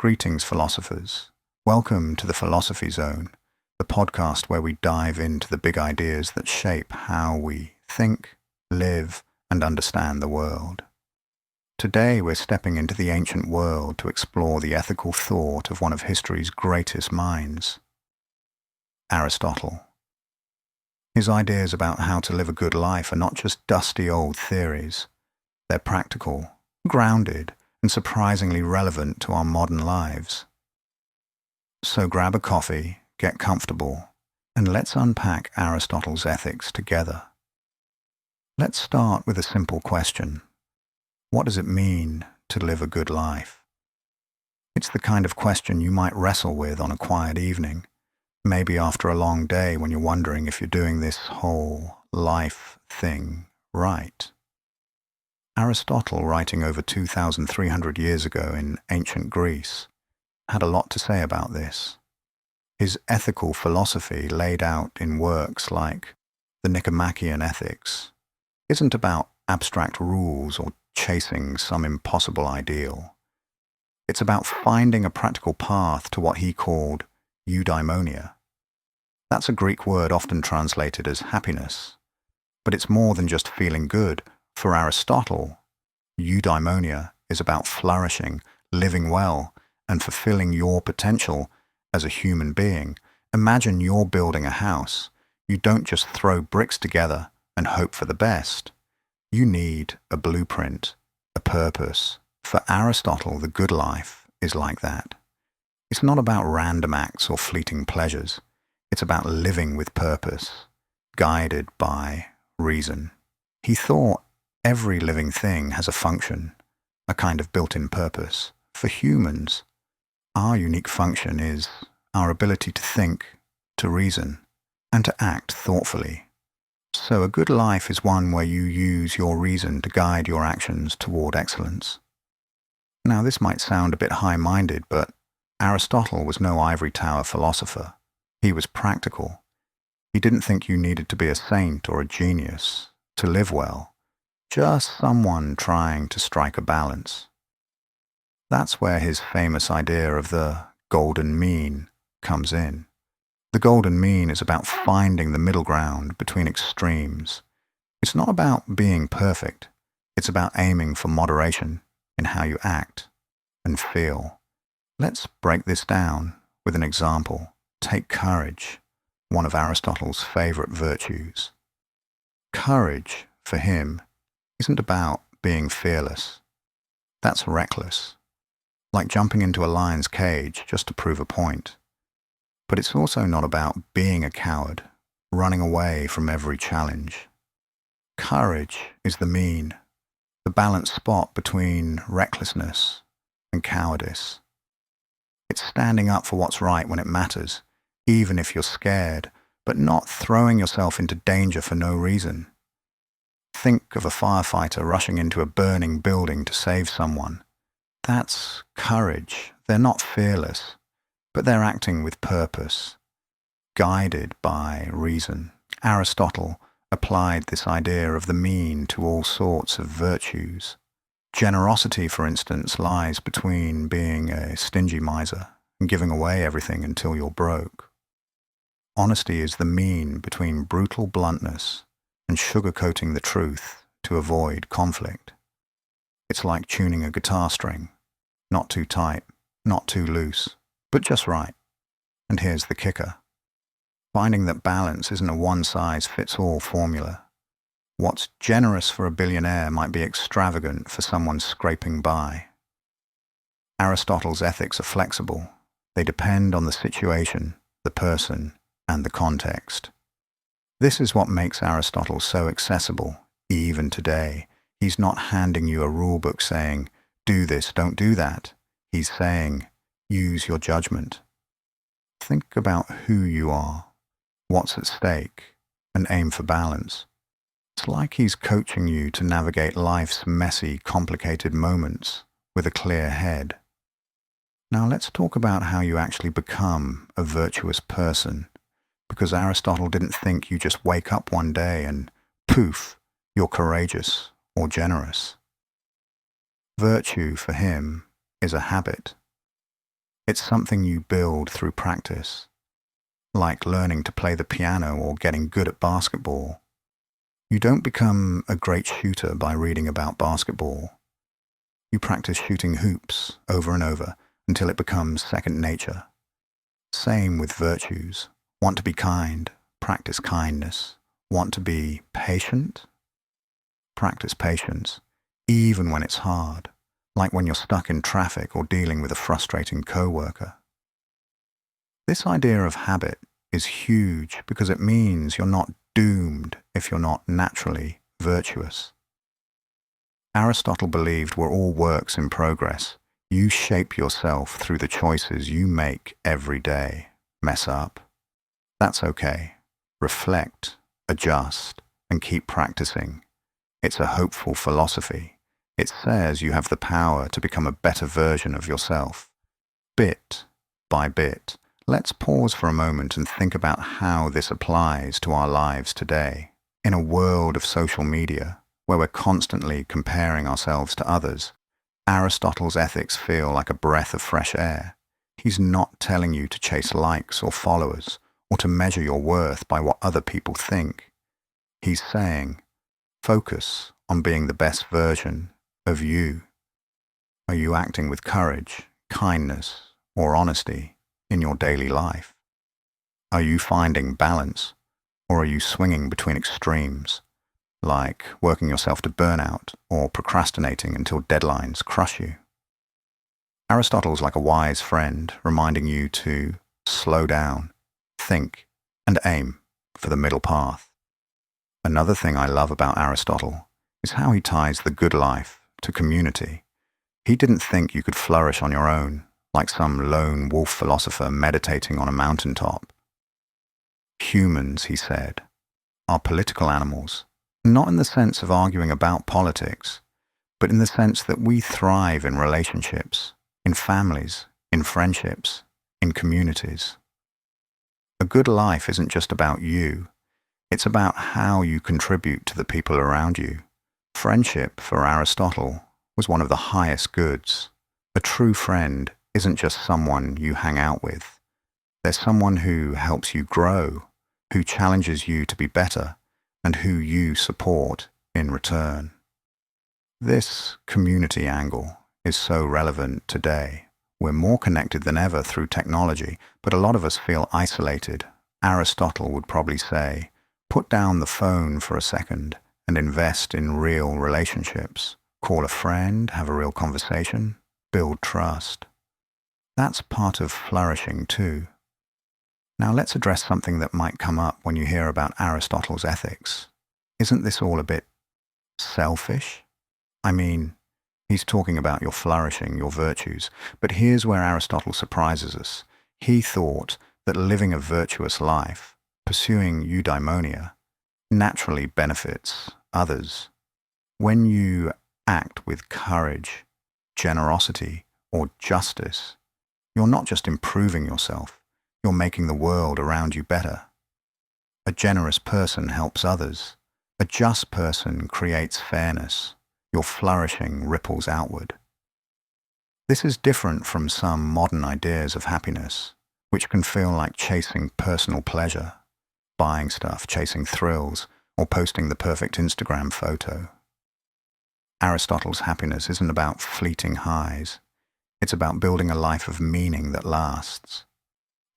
Greetings, philosophers. Welcome to the Philosophy Zone, the podcast where we dive into the big ideas that shape how we think, live, and understand the world. Today we're stepping into the ancient world to explore the ethical thought of one of history's greatest minds, Aristotle. His ideas about how to live a good life are not just dusty old theories. They're practical, grounded, and surprisingly relevant to our modern lives. So grab a coffee, get comfortable, and let's unpack Aristotle's ethics together. Let's start with a simple question. What does it mean to live a good life? It's the kind of question you might wrestle with on a quiet evening, maybe after a long day when you're wondering if you're doing this whole life thing right. Aristotle, writing over 2,300 years ago in ancient Greece, had a lot to say about this. His ethical philosophy, laid out in works like the Nicomachean Ethics, isn't about abstract rules or chasing some impossible ideal. It's about finding a practical path to what he called eudaimonia. That's a Greek word often translated as happiness, but it's more than just feeling good. For Aristotle, eudaimonia is about flourishing, living well, and fulfilling your potential as a human being. Imagine you're building a house. You don't just throw bricks together and hope for the best. You need a blueprint, a purpose. For Aristotle, the good life is like that. It's not about random acts or fleeting pleasures. It's about living with purpose, guided by reason. He thought every living thing has a function, a kind of built-in purpose. For humans, our unique function is our ability to think, to reason, and to act thoughtfully. So a good life is one where you use your reason to guide your actions toward excellence. Now, this might sound a bit high-minded, but Aristotle was no ivory tower philosopher. He was practical. He didn't think you needed to be a saint or a genius to live well, just someone trying to strike a balance. That's where his famous idea of the golden mean comes in. The golden mean is about finding the middle ground between extremes. It's not about being perfect. It's about aiming for moderation in how you act and feel. Let's break this down with an example. Take courage, one of Aristotle's favorite virtues. Courage, for him, isn't about being fearless. That's reckless, like jumping into a lion's cage just to prove a point. But it's also not about being a coward, running away from every challenge. Courage is the mean, the balanced spot between recklessness and cowardice. It's standing up for what's right when it matters, even if you're scared, but not throwing yourself into danger for no reason. Think of a firefighter rushing into a burning building to save someone. That's courage. They're not fearless, but they're acting with purpose, guided by reason. Aristotle applied this idea of the mean to all sorts of virtues. Generosity, for instance, lies between being a stingy miser and giving away everything until you're broke. Honesty is the mean between brutal bluntness and sugarcoating the truth to avoid conflict. It's like tuning a guitar string, not too tight, not too loose, but just right. And here's the kicker. Finding that balance isn't a one-size-fits-all formula. What's generous for a billionaire might be extravagant for someone scraping by. Aristotle's ethics are flexible. They depend on the situation, the person, and the context. This is what makes Aristotle so accessible, even today. He's not handing you a rule book saying, do this, don't do that. He's saying, use your judgment. Think about who you are, what's at stake, and aim for balance. It's like he's coaching you to navigate life's messy, complicated moments with a clear head. Now let's talk about how you actually become a virtuous person, because Aristotle didn't think you just wake up one day and, poof, you're courageous or generous. Virtue, for him, is a habit. It's something you build through practice, like learning to play the piano or getting good at basketball. You don't become a great shooter by reading about basketball. You practice shooting hoops over and over until it becomes second nature. Same with virtues. Want to be kind, practice kindness. Want to be patient? Practice patience, even when it's hard, like when you're stuck in traffic or dealing with a frustrating coworker. This idea of habit is huge because it means you're not doomed if you're not naturally virtuous. Aristotle believed we're all works in progress. You shape yourself through the choices you make every day. Mess up? That's okay. Reflect, adjust, and keep practicing. It's a hopeful philosophy. It says you have the power to become a better version of yourself. Bit by bit. Let's pause for a moment and think about how this applies to our lives today. In a world of social media, where we're constantly comparing ourselves to others, Aristotle's ethics feel like a breath of fresh air. He's not telling you to chase likes or followers, or to measure your worth by what other people think. He's saying, focus on being the best version of you. Are you acting with courage, kindness, or honesty in your daily life? Are you finding balance, or are you swinging between extremes, like working yourself to burnout or procrastinating until deadlines crush you? Aristotle's like a wise friend reminding you to slow down, think, and aim for the middle path. Another thing I love about Aristotle is how he ties the good life to community. He didn't think you could flourish on your own, like some lone wolf philosopher meditating on a mountaintop. Humans, he said, are political animals, not in the sense of arguing about politics, but in the sense that we thrive in relationships, in families, in friendships, in communities. A good life isn't just about you. It's about how you contribute to the people around you. Friendship, for Aristotle, was one of the highest goods. A true friend isn't just someone you hang out with. They're someone who helps you grow, who challenges you to be better, and who you support in return. This community angle is so relevant today. We're more connected than ever through technology, but a lot of us feel isolated. Aristotle would probably say, put down the phone for a second and invest in real relationships. Call a friend, have a real conversation, build trust. That's part of flourishing too. Now let's address something that might come up when you hear about Aristotle's ethics. Isn't this all a bit selfish? I mean, he's talking about your flourishing, your virtues, but here's where Aristotle surprises us. He thought that living a virtuous life, pursuing eudaimonia, naturally benefits others. When you act with courage, generosity, or justice, you're not just improving yourself, you're making the world around you better. A generous person helps others. A just person creates fairness. Your flourishing ripples outward. This is different from some modern ideas of happiness, which can feel like chasing personal pleasure, buying stuff, chasing thrills, or posting the perfect Instagram photo. Aristotle's happiness isn't about fleeting highs. It's about building a life of meaning that lasts.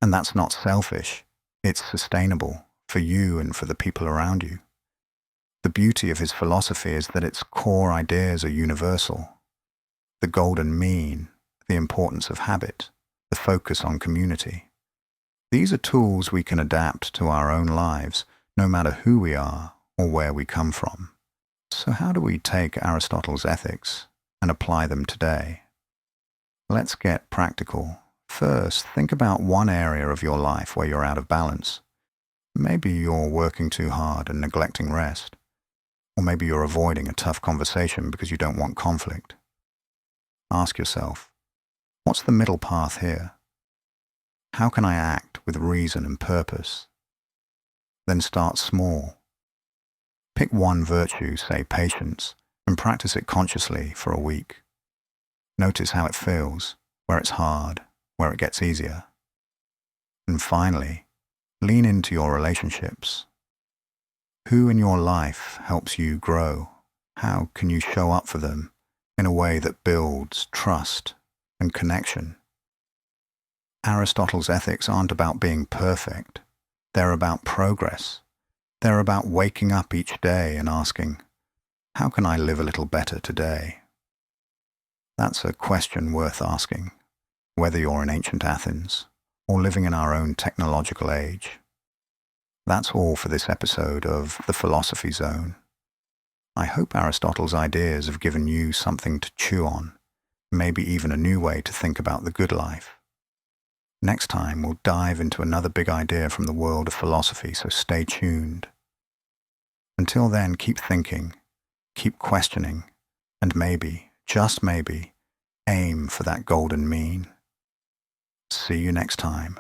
And that's not selfish. It's sustainable for you and for the people around you. The beauty of his philosophy is that its core ideas are universal. The golden mean, the importance of habit, the focus on community. These are tools we can adapt to our own lives, no matter who we are or where we come from. So how do we take Aristotle's ethics and apply them today? Let's get practical. First, think about one area of your life where you're out of balance. Maybe you're working too hard and neglecting rest. Or maybe you're avoiding a tough conversation because you don't want conflict. Ask yourself, what's the middle path here? How can I act with reason and purpose? Then start small. Pick one virtue, say patience, and practice it consciously for a week. Notice how it feels, where it's hard, where it gets easier. And finally, lean into your relationships. Who in your life helps you grow? How can you show up for them in a way that builds trust and connection? Aristotle's ethics aren't about being perfect. They're about progress. They're about waking up each day and asking, how can I live a little better today? That's a question worth asking, whether you're in ancient Athens or living in our own technological age. That's all for this episode of The Philosophy Zone. I hope Aristotle's ideas have given you something to chew on, maybe even a new way to think about the good life. Next time, we'll dive into another big idea from the world of philosophy, so stay tuned. Until then, keep thinking, keep questioning, and maybe, just maybe, aim for that golden mean. See you next time.